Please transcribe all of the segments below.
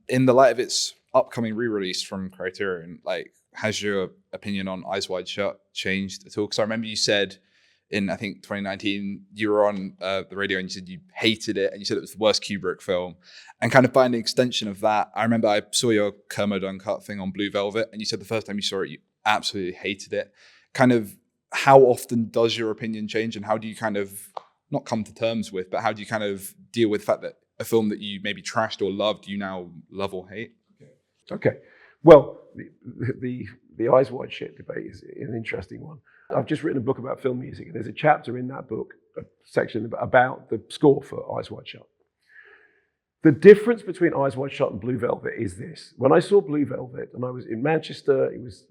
In the light of its upcoming re-release from Criterion, like, has your opinion on Eyes Wide Shut changed at all? Because I remember you said in, I think, 2019, you were on the radio and you said you hated it, and you said it was the worst Kubrick film. And kind of by an extension of that, I remember I saw your Kermode Uncut thing on Blue Velvet, and you said the first time you saw it, you absolutely hated it. Kind of, how often does your opinion change, and how do you kind of, not come to terms with, but how do you kind of deal with the fact that a film that you maybe trashed or loved, you now love or hate? Okay. Well, the Eyes Wide Shut debate is an interesting one. I've just written a book about film music, and there's a chapter in that book, a section about the score for Eyes Wide Shut. The difference between Eyes Wide Shut and Blue Velvet is this. When I saw Blue Velvet, and I was in Manchester, it was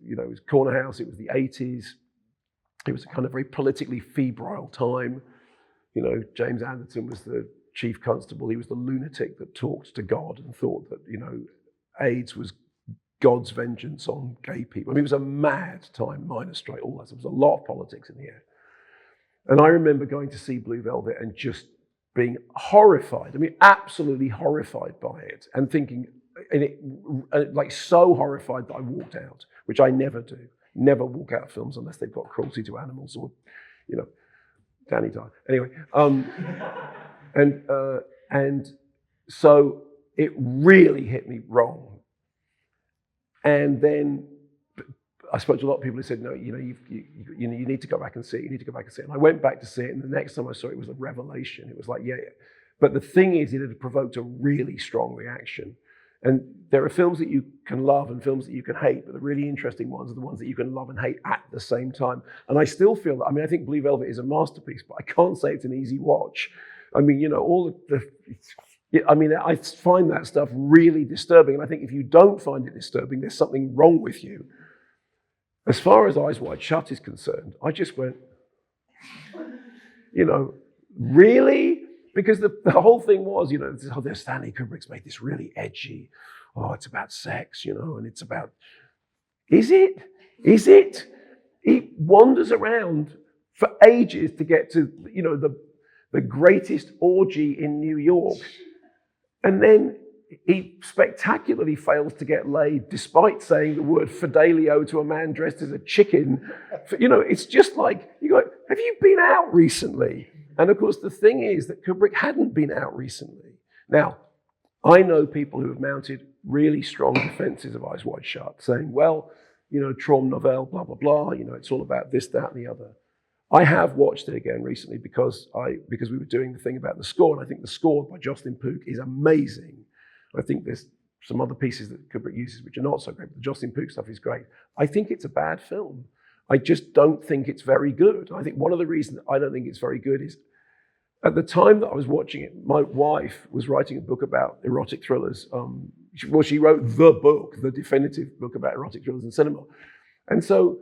Corner House, it was the 80s. It was a kind of very politically febrile time. James Anderton was the chief constable. He was the lunatic that talked to God and thought that, AIDS was God's vengeance on gay people. I mean, it was a mad time, minor straight, all that. There was a lot of politics in the air. And I remember going to see Blue Velvet and just being horrified. I mean, absolutely horrified by it, and thinking, like so horrified that I walked out, which I never do. Never walk out of films unless they've got cruelty to animals or, Danny died. Anyway, and so it really hit me wrong. And then I spoke to a lot of people who said, no, you need to go back and see it. You need to go back and see it. And I went back to see it, and the next time I saw it, it was a revelation. It was like, yeah. But the thing is, it had provoked a really strong reaction. And there are films that you can love and films that you can hate, but the really interesting ones are the ones that you can love and hate at the same time. And I still feel that, I think Blue Velvet is a masterpiece, but I can't say it's an easy watch. I find that stuff really disturbing. And I think if you don't find it disturbing, there's something wrong with you. As far as Eyes Wide Shut is concerned, I just went, really? Because the whole thing was, there's Stanley Kubrick's made this really edgy, it's about sex, and it's about, is it? He wanders around for ages to get to, the greatest orgy in New York. And then he spectacularly fails to get laid despite saying the word fidelio to a man dressed as a chicken. It's just like, you go, have you been out recently? And of course, the thing is that Kubrick hadn't been out recently. Now, I know people who have mounted really strong defenses of Eyes Wide Shut, saying, well, Trom Novel, blah, blah, blah, it's all about this, that, and the other. I have watched it again recently because we were doing the thing about the score, and I think the score by Jocelyn Pook is amazing. I think there's some other pieces that Kubrick uses which are not so great, but the Jocelyn Pook stuff is great. I think it's a bad film. I just don't think it's very good. I think one of the reasons I don't think it's very good is at the time that I was watching it, my wife was writing a book about erotic thrillers. She wrote the book, the definitive book about erotic thrillers in cinema. And so,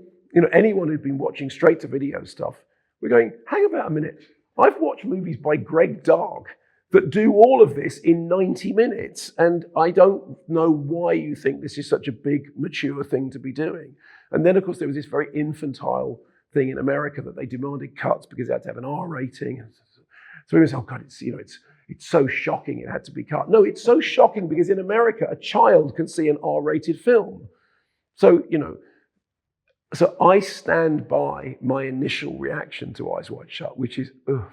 anyone who'd been watching straight to video stuff, we're going, hang about a minute. I've watched movies by Greg Dark that do all of this in 90 minutes. And I don't know why you think this is such a big, mature thing to be doing. And then, of course, there was this very infantile thing in America that they demanded cuts because they had to have an R rating. So we was, oh God, it's so shocking it had to be cut. No, it's so shocking because in America, a child can see an R-rated film. So, so I stand by my initial reaction to Eyes Wide Shut, which is, ugh.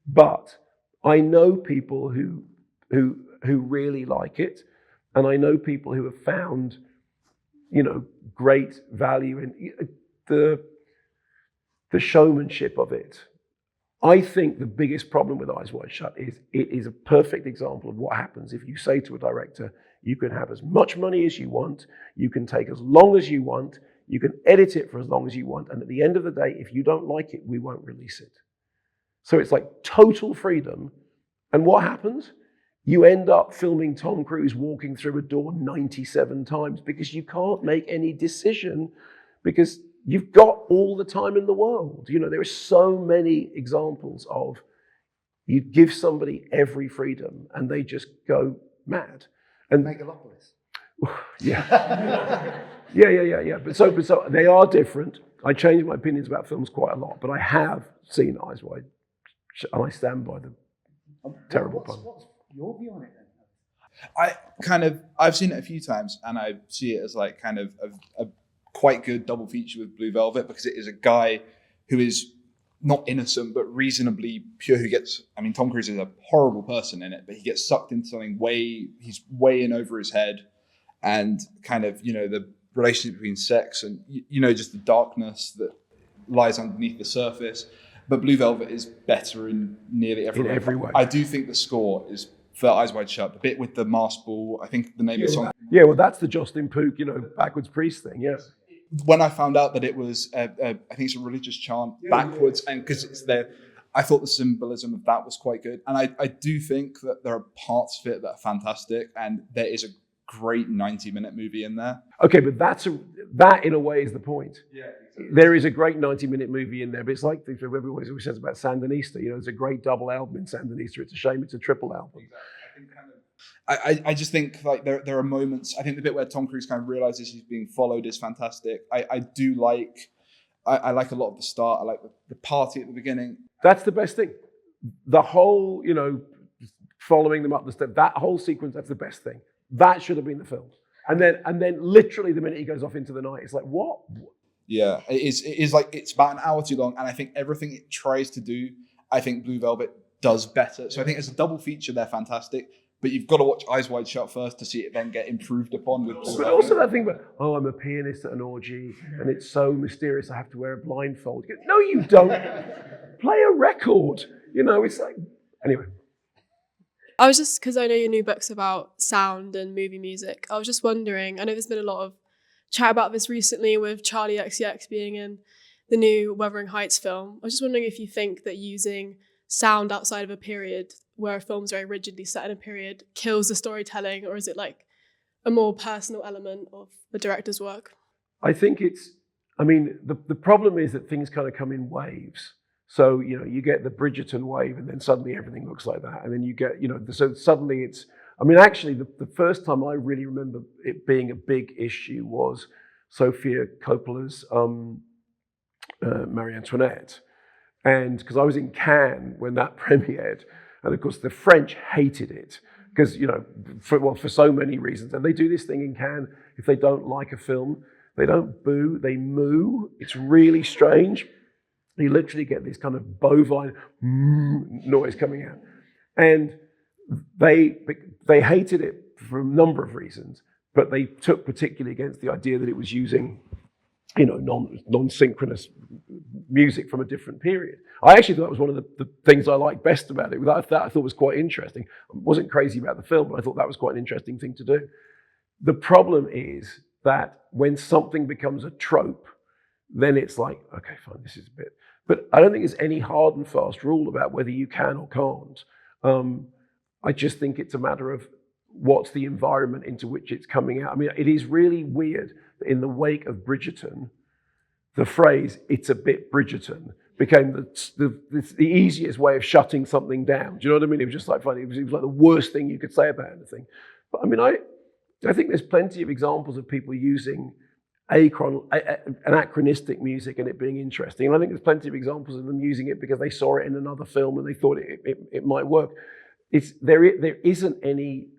But I know people who really like it, and I know people who have found, great value in the showmanship of it. I think the biggest problem with Eyes Wide Shut is it is a perfect example of what happens if you say to a director, you can have as much money as you want, you can take as long as you want, you can edit it for as long as you want, and at the end of the day, if you don't like it, we won't release it. So it's like total freedom, and what happens? You end up filming Tom Cruise walking through a door 97 times because you can't make any decision because you've got all the time in the world. There are so many examples of you give somebody every freedom and they just go mad. And Megalopolis. Yeah. Yeah. But so they are different. I change my opinions about films quite a lot, but I have seen Eyes Wide Shut, and I stand by them. Terrible pun. What's your view on it then? I've seen it a few times, and I see it as like kind of a quite good double feature with Blue Velvet, because it is a guy who is not innocent but reasonably pure, who gets, I mean, Tom Cruise is a horrible person in it, but he gets sucked into something he's way in over his head, and kind of, you know, the relationship between sex and, you know, just the darkness that lies underneath the surface. But Blue Velvet is better in nearly every way. I do think the score is, for Eyes Wide Shut, the bit with the mask ball, I think the name of the song. Yeah, well, that's the Justin Pook, you know, backwards priest thing, yeah. When I found out that it was, I think it's a religious chant backwards, and because it's there, I thought the symbolism of that was quite good. And I do think that there are parts of it that are fantastic, and there is a great 90-minute movie in there. Okay, but that in a way is the point. Yeah, exactly. There is a great 90-minute movie in there, but it's like everyone always says about Sandinista. You know, there's a great double album in Sandinista. It's a shame it's a triple album. Exactly. I just think like there are moments. I think the bit where Tom Cruise kind of realizes he's being followed is fantastic. I do like. I like a lot of the start. I like the party at the beginning. That's the best thing. The whole, you know, following them up the step. That whole sequence. That's the best thing. That should have been the film. And then literally the minute he goes off into the night, it's like, what? Yeah, it is like, it's about an hour too long, and I think everything it tries to do, I think Blue Velvet does better. So I think as a double feature, they're fantastic. But you've got to watch Eyes Wide Shut first to see it then get improved upon. But also that thing about, oh, I'm a pianist at an orgy, and it's so mysterious I have to wear a blindfold. No, you don't. Play a record. You know, it's like, anyway. I was just, because I know your new book's about sound and movie music, I was just wondering, I know there's been a lot of chat about this recently with Charlie XCX being in the new Wuthering Heights film. I was just wondering if you think that using sound outside of a period where a film's very rigidly set in a period kills the storytelling, or is it like a more personal element of the director's work? I think the problem is that things kind of come in waves. So, you know, you get the Bridgerton wave, and then suddenly everything looks like that. And then you get, you know, so suddenly it's, I mean, actually, the first time I really remember it being a big issue was Sofia Coppola's Marie Antoinette. And because I was in Cannes when that premiered, and of course the French hated it because, you know, for so many reasons. And they do this thing in Cannes, if they don't like a film, they don't boo, they moo. It's really strange. You literally get this kind of bovine noise coming out. And they hated it for a number of reasons, but they took particularly against the idea that it was using, you know, non-synchronous music from a different period. I actually thought that was one of the things I liked best about it. That I thought was quite interesting. I wasn't crazy about the film, but I thought that was quite an interesting thing to do. The problem is that when something becomes a trope, then it's like, okay, fine, this is a bit. But I don't think there's any hard and fast rule about whether you can or can't. I just think it's a matter of what's the environment into which it's coming out. I mean, it is really weird that in the wake of Bridgerton, the phrase, it's a bit Bridgerton, became the easiest way of shutting something down. Do you know what I mean? It was just like funny. It was like the worst thing you could say about anything. But I mean, I think there's plenty of examples of people using anachronistic music and it being interesting. And I think there's plenty of examples of them using it because they saw it in another film and they thought it might work. There isn't any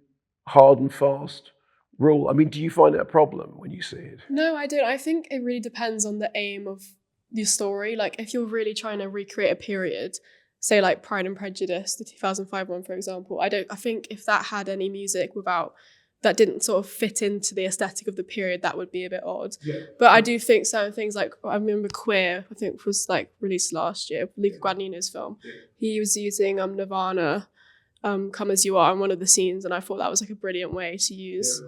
hard and fast rule. I mean, do you find it a problem when you see it? No, I don't. I think it really depends on the aim of the story. Like if you're really trying to recreate a period, say like Pride and Prejudice, the 2005 one, for example, I think if that had any music that didn't sort of fit into the aesthetic of the period, that would be a bit odd. Yeah. But I do think certain things, like I remember Queer, I think was like released last year, Luca Guadagnino's film. He was using Nirvana, Come As You Are in one of the scenes, and I thought that was like a brilliant way to use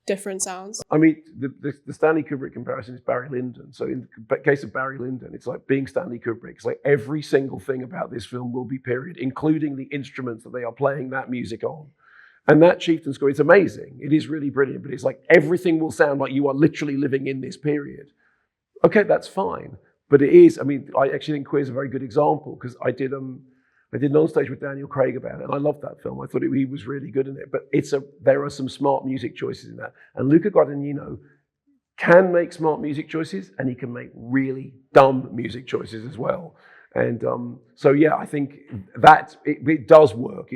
different sounds. I mean, the Stanley Kubrick comparison is Barry Lyndon. So in the case of Barry Lyndon, it's like being Stanley Kubrick. It's like every single thing about this film will be period, including the instruments that they are playing that music on. And that Chieftain score is amazing. It is really brilliant, but it's like everything will sound like you are literally living in this period. Okay, that's fine. But it is, I mean, I actually think Queer is a very good example because I did an onstage with Daniel Craig about it, and I loved that film. I thought he was really good in it. But there are some smart music choices in that. And Luca Guadagnino can make smart music choices, and he can make really dumb music choices as well. And so, yeah, I think that it does work.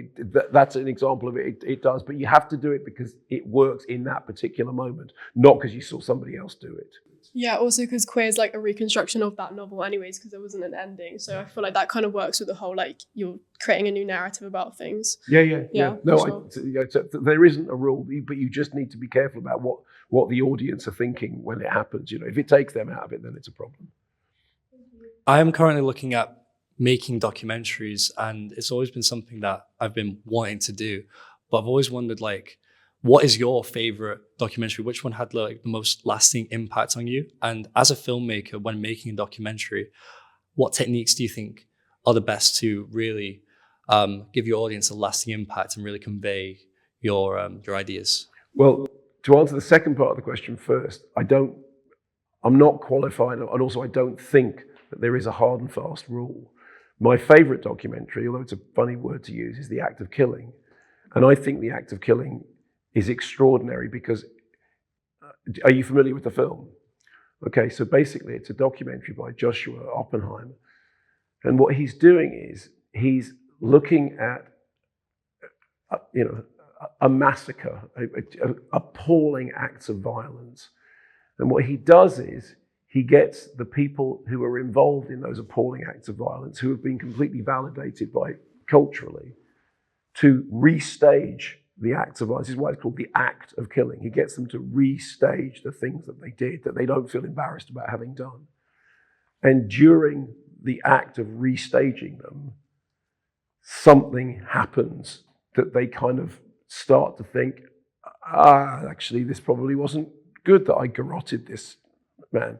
That's an example of it. It does, but you have to do it because it works in that particular moment, not because you saw somebody else do it. Yeah, also because Queer is like a reconstruction of that novel anyways, because there wasn't an ending. So I feel like that kind of works with the whole, like, you're creating a new narrative about things. Yeah. No, sure. so there isn't a rule, but you just need to be careful about what the audience are thinking when it happens. If it takes them out of it, then it's a problem. I am currently looking at making documentaries, and it's always been something that I've been wanting to do. But I've always wondered, like, what is your favorite documentary? Which one had like the most lasting impact on you? And as a filmmaker, when making a documentary, what techniques do you think are the best to really give your audience a lasting impact and really convey your ideas? Well, to answer the second part of the question first, I'm not qualified, and also I don't think that there is a hard and fast rule. My favorite documentary, although it's a funny word to use, is The Act of Killing. And I think The Act of Killing is extraordinary because, are you familiar with the film? Okay, so basically it's a documentary by Joshua Oppenheimer. And what he's doing is he's looking at, a massacre, appalling acts of violence. And what he does is he gets the people who are involved in those appalling acts of violence, who have been completely validated by culturally, to restage the acts of violence. This is why it's called the act of killing. He gets them to restage the things that they did, that they don't feel embarrassed about having done. And during the act of restaging them, something happens that they kind of start to think, actually, this probably wasn't good that I garroted this man.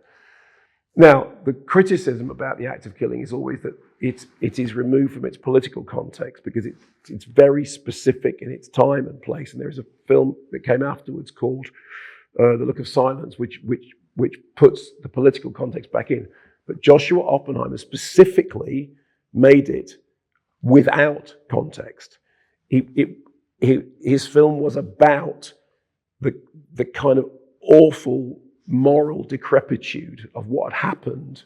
Now, the criticism about the act of killing is always that it is removed from its political context because it's very specific in its time and place. And there is a film that came afterwards called The Look of Silence, which puts the political context back in. But Joshua Oppenheimer specifically made it without context. His film was about the kind of awful moral decrepitude of what had happened,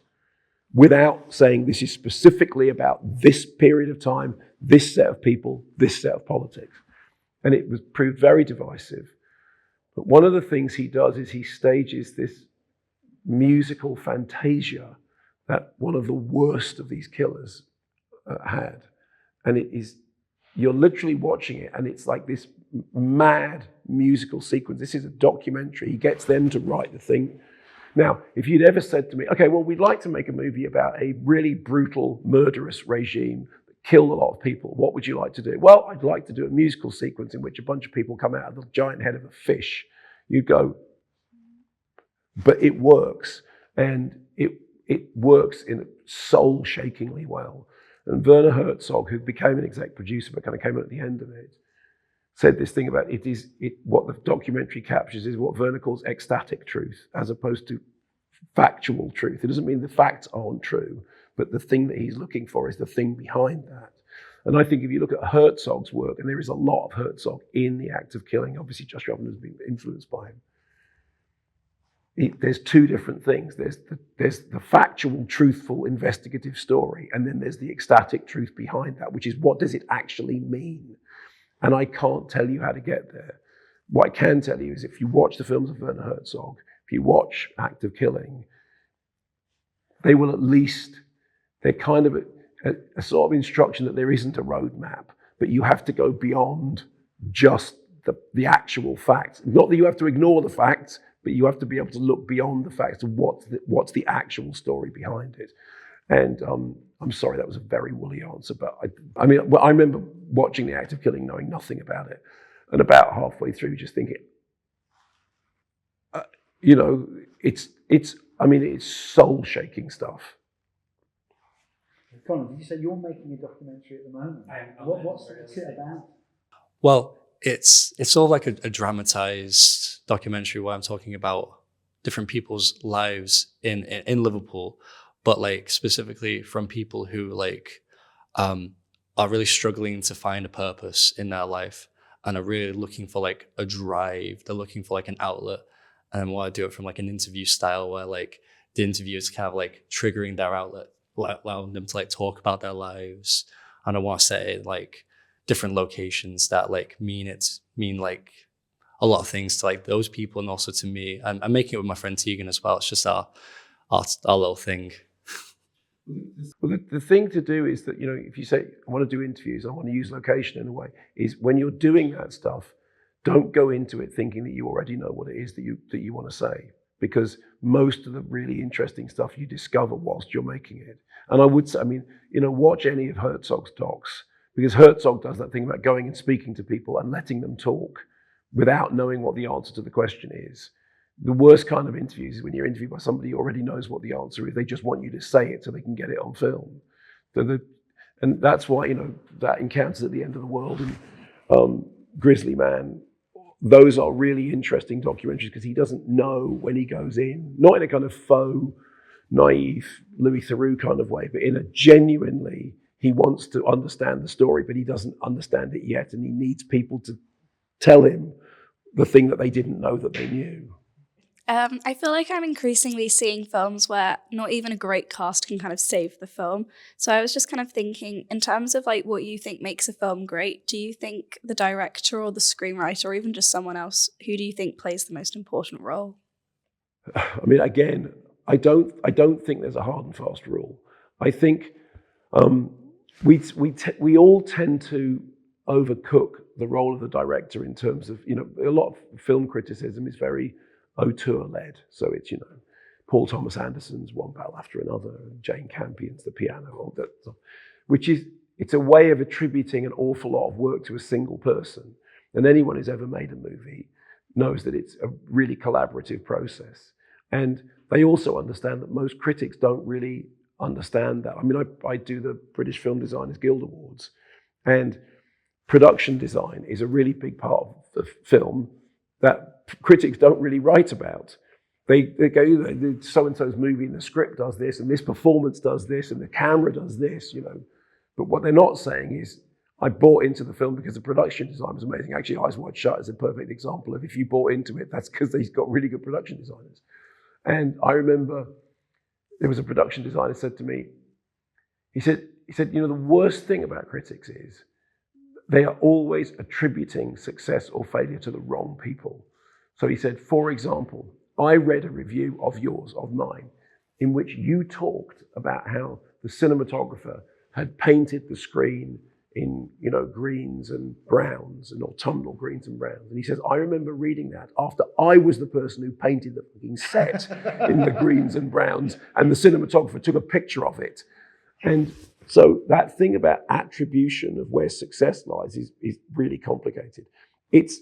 without saying this is specifically about this period of time, this set of people, this set of politics. And it was proved very divisive. But one of the things he does is he stages this musical fantasia that one of the worst of these killers had. And you're literally watching it, and it's like this mad musical sequence. This is a documentary. He gets them to write the thing. Now, if you'd ever said to me, okay, well, we'd like to make a movie about a really brutal, murderous regime that killed a lot of people, what would you like to do? Well, I'd like to do a musical sequence in which a bunch of people come out of the giant head of a fish. You'd go, but it works. And it works in soul-shakingly well. And Werner Herzog, who became an exec producer but kind of came in at the end of it, said this thing about what the documentary captures is what Werner calls ecstatic truth, as opposed to factual truth. It doesn't mean the facts aren't true, but the thing that he's looking for is the thing behind that. And I think if you look at Herzog's work, and there is a lot of Herzog in The Act of Killing, obviously Josh Hoffman has been influenced by him. There's two different things. There's the factual, truthful, investigative story, and then there's the ecstatic truth behind that, which is what does it actually mean? And I can't tell you how to get there. What I can tell you is if you watch the films of Werner Herzog, if you watch Act of Killing, they will at least, they're kind of a sort of instruction that there isn't a roadmap, but you have to go beyond just the actual facts. Not that you have to ignore the facts, but you have to be able to look beyond the facts to what's the actual story behind it. And I'm sorry, that was a very woolly answer, but I remember watching The Act of Killing knowing nothing about it, and about halfway through just thinking, it's soul-shaking stuff. Colin, did you say you're making a documentary at the moment? What's it about? Well, it's sort of like a dramatized documentary where I'm talking about different people's lives in Liverpool, but like specifically from people who like are really struggling to find a purpose in their life and are really looking for like a drive. They're looking for like an outlet. And I want to do it from like an interview style where like the interview is kind of like triggering their outlet allowing them to like talk about their lives. And I want to set it in like different locations that like mean like a lot of things to like those people and also to me. And I'm making it with my friend Tegan as well. It's just our little thing. Well, the thing to do is that, if you say, I want to do interviews, I want to use location in a way, is when you're doing that stuff, don't go into it thinking that you already know what it is that you want to say, because most of the really interesting stuff you discover whilst you're making it. And I would say, watch any of Herzog's docs, because Herzog does that thing about going and speaking to people and letting them talk without knowing what the answer to the question is. The worst kind of interviews is when you're interviewed by somebody who already knows what the answer is. They just want you to say it so they can get it on film. And that's why, that Encounters at the End of the World and Grizzly Man, those are really interesting documentaries because he doesn't know when he goes in, not in a kind of faux, naive Louis Theroux kind of way, but in a genuinely, he wants to understand the story, but he doesn't understand it yet, and he needs people to tell him the thing that they didn't know that they knew. I feel like I'm increasingly seeing films where not even a great cast can kind of save the film. So I was just kind of thinking, in terms of like what you think makes a film great, do you think the director or the screenwriter or even just someone else, who do you think plays the most important role? Again, I don't think there's a hard and fast rule. I think we all tend to overcook the role of the director in terms of, a lot of film criticism is very auteur-led. So it's, Paul Thomas Anderson's One Battle After Another, and Jane Campion's The Piano, all that stuff, it's a way of attributing an awful lot of work to a single person. And anyone who's ever made a movie knows that it's a really collaborative process. And they also understand that most critics don't really understand that. I do the British Film Designers Guild Awards, and production design is a really big part of the film that critics don't really write about. They go, so-and-so's movie and the script does this, and this performance does this, and the camera does this, But what they're not saying is, I bought into the film because the production design was amazing. Actually, Eyes Wide Shut is a perfect example of, if you bought into it, that's because they've got really good production designers. And I remember there was a production designer said to me, he said, the worst thing about critics is they are always attributing success or failure to the wrong people. So he said, for example, I read a review of yours, of mine, in which you talked about how the cinematographer had painted the screen in, greens and browns, and autumnal greens and browns. And he says, I remember reading that after I was the person who painted the fucking set in the greens and browns, and the cinematographer took a picture of it. And so that thing about attribution of where success lies is really complicated. It's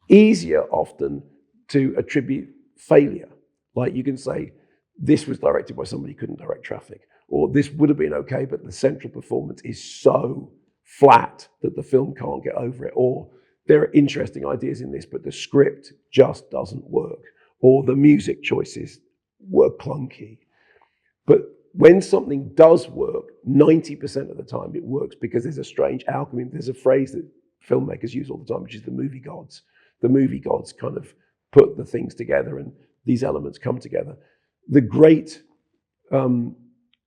easier often to attribute failure. Like you can say, this was directed by somebody who couldn't direct traffic, or this would have been okay, but the central performance is so flat that the film can't get over it, or there are interesting ideas in this, but the script just doesn't work, or the music choices were clunky. But when something does work, 90% of the time it works because there's a strange alchemy. There's a phrase that filmmakers use all the time, which is the movie gods. The movie gods kind of put the things together and these elements come together. The great sort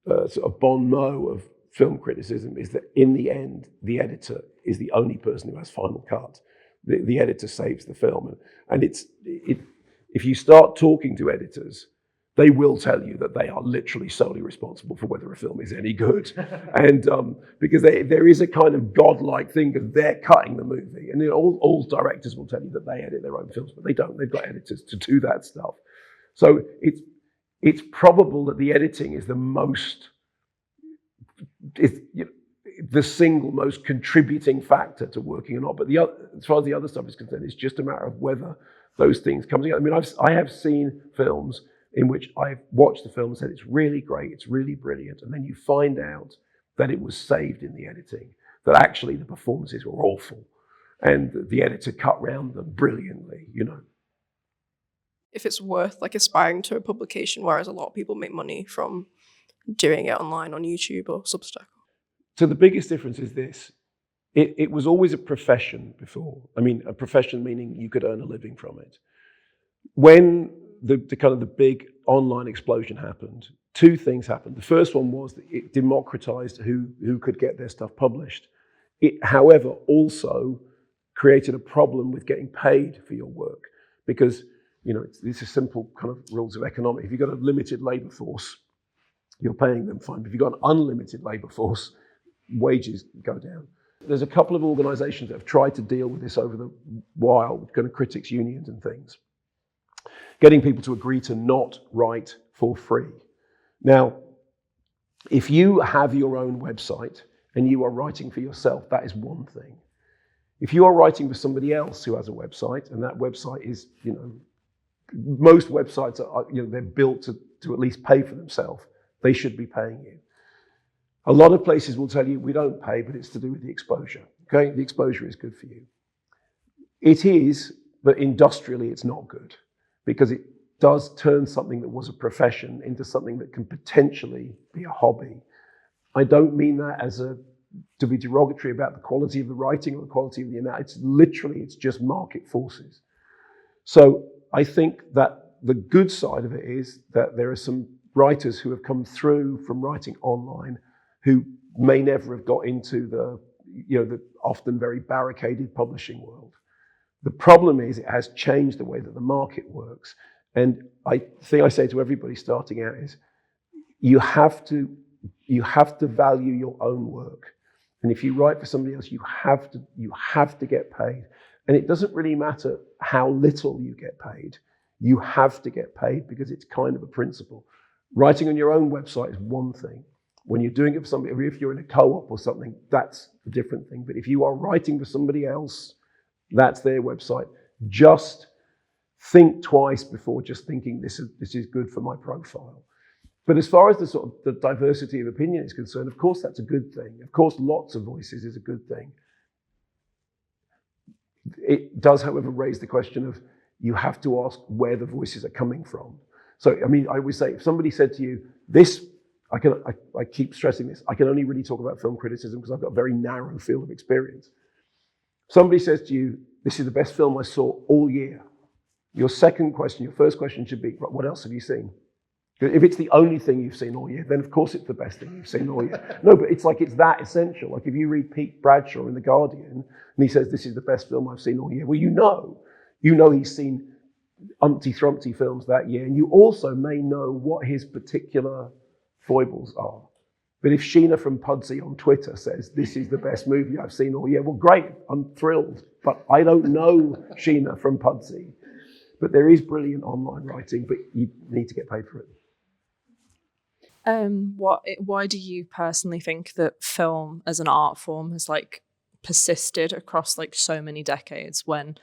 of bon mot of film criticism is that in the end, the editor is the only person who has final cut. The editor saves the film. And if you start talking to editors, they will tell you that they are literally solely responsible for whether a film is any good. And because there is a kind of godlike thing because they're cutting the movie. And all directors will tell you that they edit their own films, but they don't. They've got editors to do that stuff. So it's probable that the editing is the single most contributing factor to working or not. But as far as the other stuff is concerned, it's just a matter of whether those things come together. I have seen films in which I've watched the film and said, it's really great, it's really brilliant. And then you find out that it was saved in the editing, that actually the performances were awful and the editor cut round them brilliantly, If it's worth aspiring to a publication, whereas a lot of people make money from doing it online on YouTube or Substack. So the biggest difference is this. It was always a profession before. A profession meaning you could earn a living from it. When the kind of the big online explosion happened, two things happened. The first one was that it democratized who could get their stuff published. It, however, also created a problem with getting paid for your work because, it's a simple kind of rules of economics. If you've got a limited labor force, you're paying them fine. If you've got an unlimited labor force, wages go down. There's a couple of organizations that have tried to deal with this over the while, kind of critics unions and things, getting people to agree to not write for free. Now, if you have your own website and you are writing for yourself, that is one thing. If you are writing for somebody else who has a website, and that website is, most websites are, they're built to at least pay for themselves, they should be paying you. A lot of places will tell you, we don't pay, but it's to do with the exposure. Okay, the exposure is good for you. It is, but industrially it's not good because it does turn something that was a profession into something that can potentially be a hobby. I don't mean that to be derogatory about the quality of the writing or the quality of the analysis. It's just market forces. So I think that the good side of it is that there are some writers who have come through from writing online who may never have got into the often very barricaded publishing world. The problem is it has changed the way that the market works. And the thing I say to everybody starting out is you have to value your own work. And if you write for somebody else, you have to get paid. And it doesn't really matter how little you get paid. You have to get paid because it's kind of a principle. Writing on your own website is one thing. When you're doing it for somebody, if you're in a co-op or something, that's a different thing. But if you are writing for somebody else, that's their website. Just think twice before just thinking this is good for my profile. But as far as the diversity of opinion is concerned, of course that's a good thing. Of course, lots of voices is a good thing. It does, however, raise the question of you have to ask where the voices are coming from. So, I always say, if somebody said to you, I keep stressing this, I can only really talk about film criticism because I've got a very narrow field of experience. Somebody says to you, this is the best film I saw all year. Your first question should be, what else have you seen? If it's the only thing you've seen all year, then of course it's the best thing you've seen all year. No, but it's that essential. Like if you read Pete Bradshaw in The Guardian, and he says, this is the best film I've seen all year. Well, you know he's seen umpty-thrumpty films that year, and you also may know what his particular foibles are. But if Sheena from Pudsey on Twitter says, this is the best movie I've seen all year, well, great, I'm thrilled. But I don't know Sheena from Pudsey. But there is brilliant online writing, but you need to get paid for it. Why do you personally think that film as an art form has persisted across so many decades when,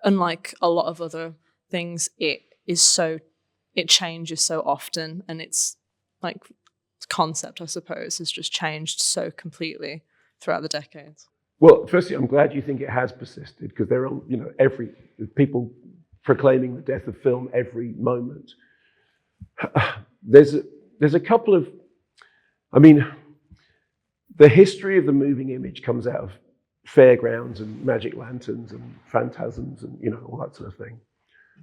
unlike a lot of other things, it changes so often, and it's concept, I suppose, has just changed so completely throughout the decades? Well, firstly, I'm glad you think it has persisted because there are, people proclaiming the death of film every moment. There's a couple of, the history of the moving image comes out of fairgrounds and magic lanterns and phantasms and, all that sort of thing.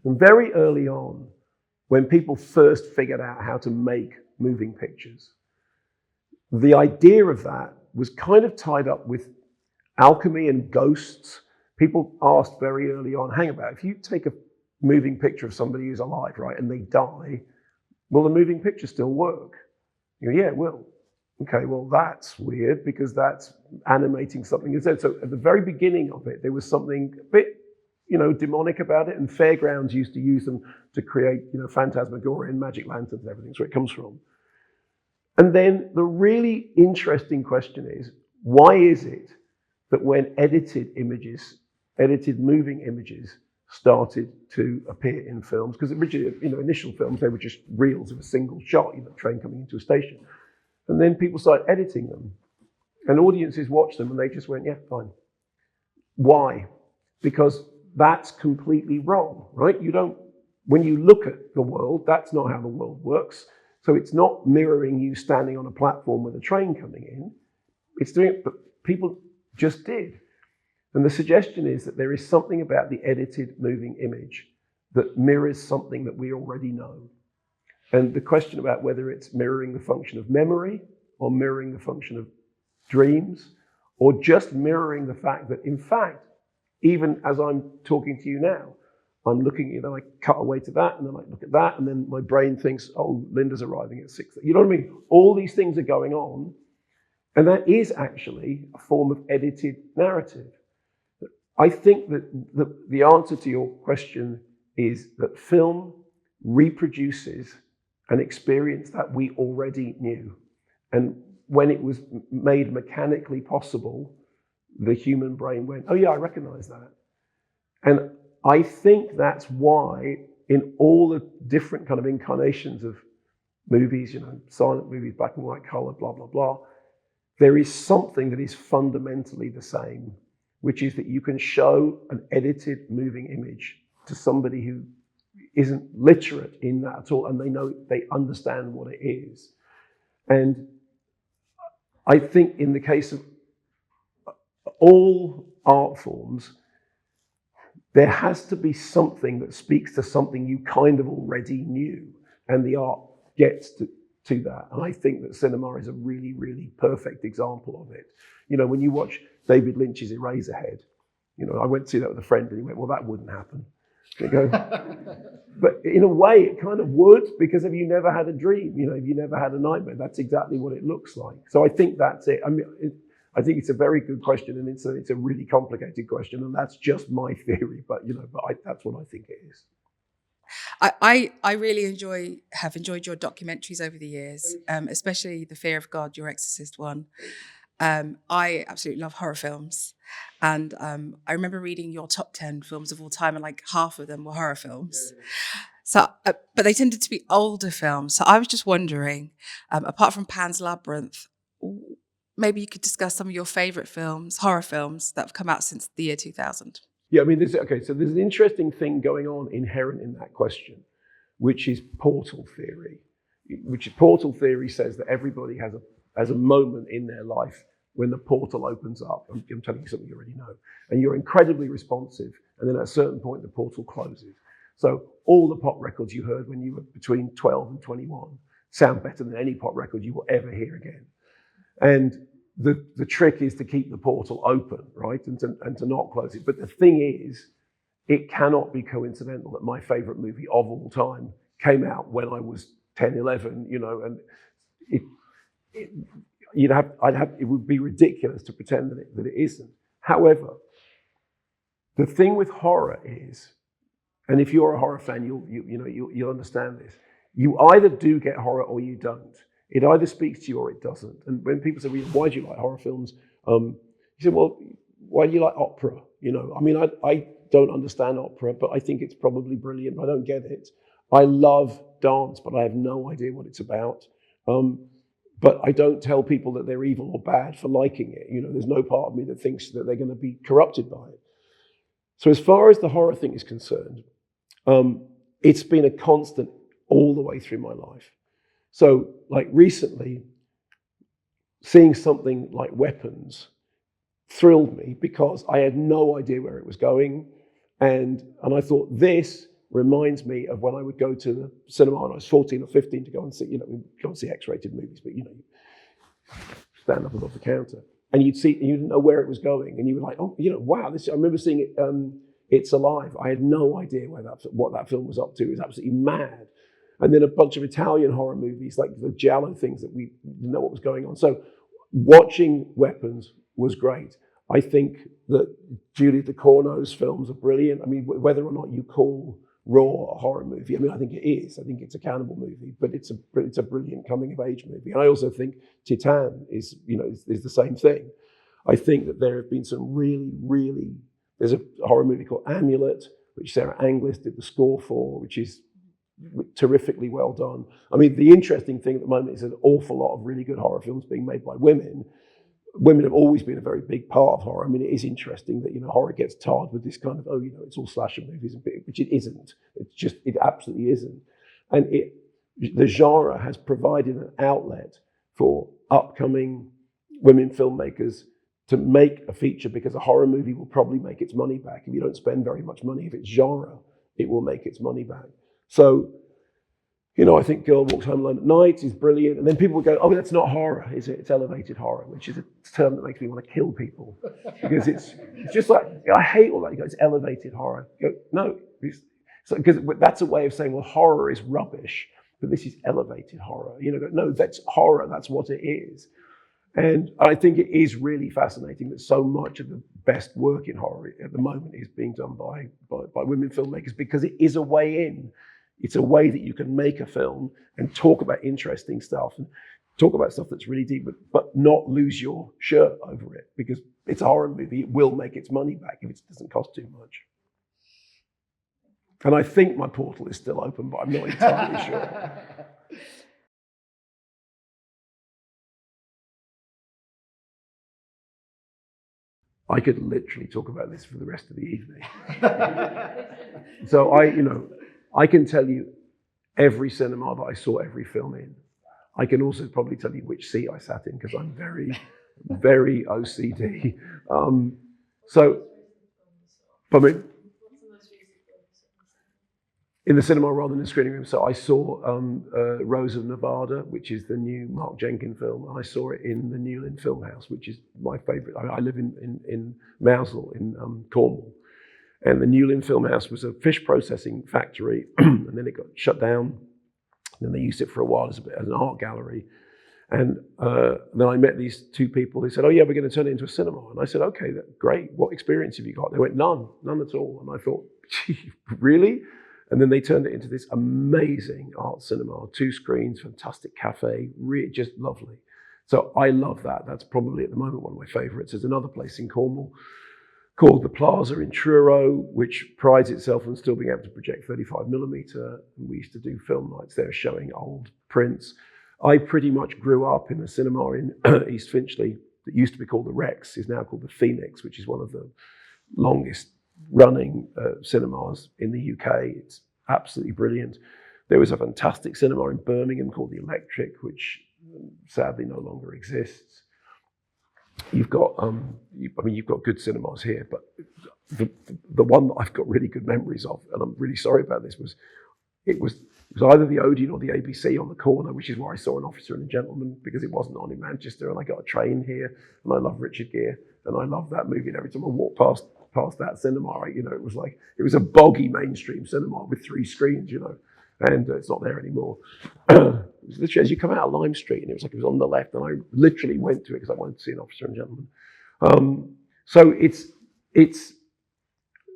And very early on, when people first figured out how to make moving pictures, the idea of that was kind of tied up with alchemy and ghosts. People asked very early on, hang about, if you take a moving picture of somebody who's alive, right, and they die, will the moving picture still work? Yeah, it will. Okay, well, that's weird because that's animating something instead. So at the very beginning of it, there was something a bit, demonic about it, and fairgrounds used to use them to create, phantasmagoria and magic lanterns and everything. That's where it comes from. And then the really interesting question is, why is it that when edited moving images started to appear in films, because originally, initial films, they were just reels of a single shot, train coming into a station. And then people started editing them, and audiences watched them, and they just went, yeah, fine. Why? Because that's completely wrong, right? When you look at the world, that's not how the world works. So it's not mirroring you standing on a platform with a train coming in. It's doing it, but people just did. And the suggestion is that there is something about the edited moving image that mirrors something that we already know. And the question about whether it's mirroring the function of memory or mirroring the function of dreams, or just mirroring the fact that, in fact, even as I'm talking to you now, I'm looking, I cut away to that, and then I look at that, and then my brain thinks, oh, Linda's arriving at 6. You know what I mean? All these things are going on, and that is actually a form of edited narrative. I think that the answer to your question is that film reproduces an experience that we already knew. And when it was made mechanically possible, the human brain went, oh yeah, I recognize that. And I think that's why in all the different kind of incarnations of movies, silent movies, black and white, color, blah, blah, blah, there is something that is fundamentally the same, which is that you can show an edited moving image to somebody who isn't literate in that at all, and they understand what it is. And I think in the case of all art forms, there has to be something that speaks to something you kind of already knew, and the art gets to that. And I think that cinema is a really, really perfect example of it. When you watch David Lynch's Eraserhead, I went to see that with a friend, and he went, well, that wouldn't happen. They go, but in a way, it kind of would, because if you never had a dream, if you never had a nightmare, that's exactly what it looks like. So I think that's it. I mean, I think it's a very good question, and it's a really complicated question, and that's just my theory. But that's what I think it is. I really have enjoyed your documentaries over the years, especially The Fear of God, your Exorcist one. I absolutely love horror films. And I remember reading your top 10 films of all time, and like half of them were horror films. So, but they tended to be older films. So I was just wondering, apart from Pan's Labyrinth, maybe you could discuss some of your favorite films, horror films that have come out since the year 2000. Yeah, I mean, so there's an interesting thing going on inherent in that question, which is portal theory. Portal theory says that everybody has a moment in their life when the portal opens up. I'm telling you something you already know. And you're incredibly responsive, and then at a certain point, the portal closes. So all the pop records you heard when you were between 12 and 21 sound better than any pop record you will ever hear again. And the trick is to keep the portal open, right? And to not close it. But the thing is, it cannot be coincidental that my favorite movie of all time came out when I was 10, 11, and it would be ridiculous to pretend that it isn't. However, the thing with horror is, and if you're a horror fan, you'll understand this. You either do get horror or you don't. It either speaks to you or it doesn't. And when people say, well, why do you like horror films? You say, well, why do you like opera? I mean, I don't understand opera, but I think it's probably brilliant. I don't get it. I love dance, but I have no idea what it's about. But I don't tell people that they're evil or bad for liking it. There's no part of me that thinks that they're going to be corrupted by it. So as far as the horror thing is concerned, it's been a constant all the way through my life. So like recently, seeing something like Weapons thrilled me because I had no idea where it was going. And I thought, this reminds me of when I would go to the cinema when I was 14 or 15 to go and see, go and see X-rated movies, but stand up above the counter. And you didn't know where it was going. And you were like, oh, wow, this, I remember seeing it, It's Alive. I had no idea what that film was up to. It was absolutely mad. And then a bunch of Italian horror movies, like the Giallo things that we didn't know what was going on. So watching Weapons was great. I think that Julia Ducournau's films are brilliant. I mean, whether or not you call Raw a horror movie, I mean, I think it is. I think it's a cannibal movie, but it's a brilliant coming of age movie. And I also think Titan is the same thing. I think that there have been some really, there's a horror movie called Amulet, which Sarah Anglis did the score for, which is terrifically well done. I mean, the interesting thing at the moment is an awful lot of really good horror films being made by women. Women have always been a very big part of horror. I mean, it is interesting that, horror gets tarred with this kind of, it's all slasher movies, which it isn't. It absolutely isn't. And the genre has provided an outlet for upcoming women filmmakers to make a feature, because a horror movie will probably make its money back. If you don't spend very much money, if it's genre, it will make its money back. So You know, I think Girl Walks Home Alone at Night is brilliant. And then people would go, oh, that's not horror, is it? It's elevated horror, which is a term that makes me want to kill people. Because it's just like, I hate all that. You go, it's elevated horror. You go, no, because that's a way of saying, well, horror is rubbish, but this is elevated horror. You know, no, that's horror, that's what it is. And I think it is really fascinating that so much of the best work in horror at the moment is being done by women filmmakers, because it is a way in. It's a way that you can make a film and talk about interesting stuff and talk about stuff that's really deep, but not lose your shirt over it, because it's a horror movie. It will make its money back if it doesn't cost too much. And I think my portal is still open, but I'm not entirely sure. I could literally talk about this for the rest of the evening. So I can tell you every cinema that I saw every film in. I can also probably tell you which seat I sat in, because I'm very, very OCD. In the cinema rather than the screening room. So I saw Rose of Nevada, which is the new Mark Jenkins film. I saw it in the Newlyn Filmhouse, which is my favorite. I live in Mousehole in Cornwall. And the Newlyn Filmhouse was a fish processing factory, and then it got shut down. And then they used it for a while as an art gallery. And then I met these two people who said, oh yeah, we're going to turn it into a cinema. And I said, okay, great. What experience have you got? They went, none at all. And I thought, gee, really? And then they turned it into this amazing art cinema, 2 screens, fantastic cafe, really just lovely. So I love that. That's probably at the moment one of my favorites. There's another place in Cornwall called the Plaza in Truro, which prides itself on still being able to project 35mm. And we used to do film nights there showing old prints. I pretty much grew up in a cinema in East Finchley that used to be called the Rex, is now called the Phoenix, which is one of the longest running cinemas in the UK. It's absolutely brilliant. There was a fantastic cinema in Birmingham called the Electric, which sadly no longer exists. You've got, you've got good cinemas here, but the one that I've got really good memories of, and I'm really sorry about this, it was either the Odeon or the ABC on the corner, which is where I saw An Officer and a Gentleman, because it wasn't on in Manchester, and I got a train here, and I love Richard Gere, and I love that movie, and every time I walked past that cinema, it was a boggy mainstream cinema with 3 screens, and it's not there anymore. It was literally as you come out of Lime Street, and it was on the left, and I literally went to it because I wanted to see An Officer and a Gentleman. So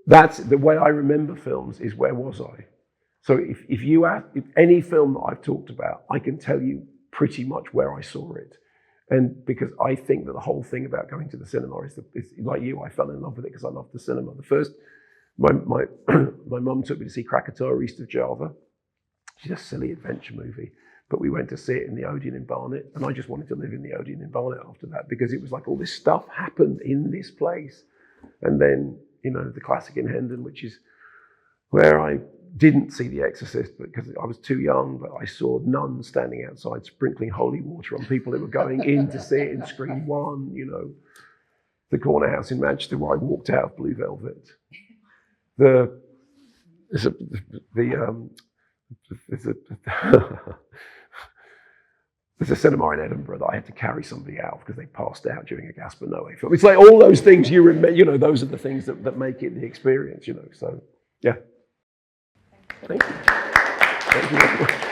that's the way I remember films, is where was I? So if any film that I've talked about, I can tell you pretty much where I saw it. And because I think that the whole thing about going to the cinema is like you, I fell in love with it because I loved the cinema. My mum took me to see Krakatoa, East of Java. It's a silly adventure movie, but we went to see it in the Odeon in Barnet, and I just wanted to live in the Odeon in Barnet after that, because it was like all this stuff happened in this place. And then, the classic in Hendon, which is where I didn't see The Exorcist because I was too young, but I saw nuns standing outside sprinkling holy water on people who were going in to see it in Screen 1, the Corner House in Manchester where I walked out of Blue Velvet. There's a cinema in Edinburgh that I had to carry somebody out because they passed out during a Gaspar Noé film. It's like all those things you remember, those are the things that make it the experience, so yeah. Thank you. Thank you very much.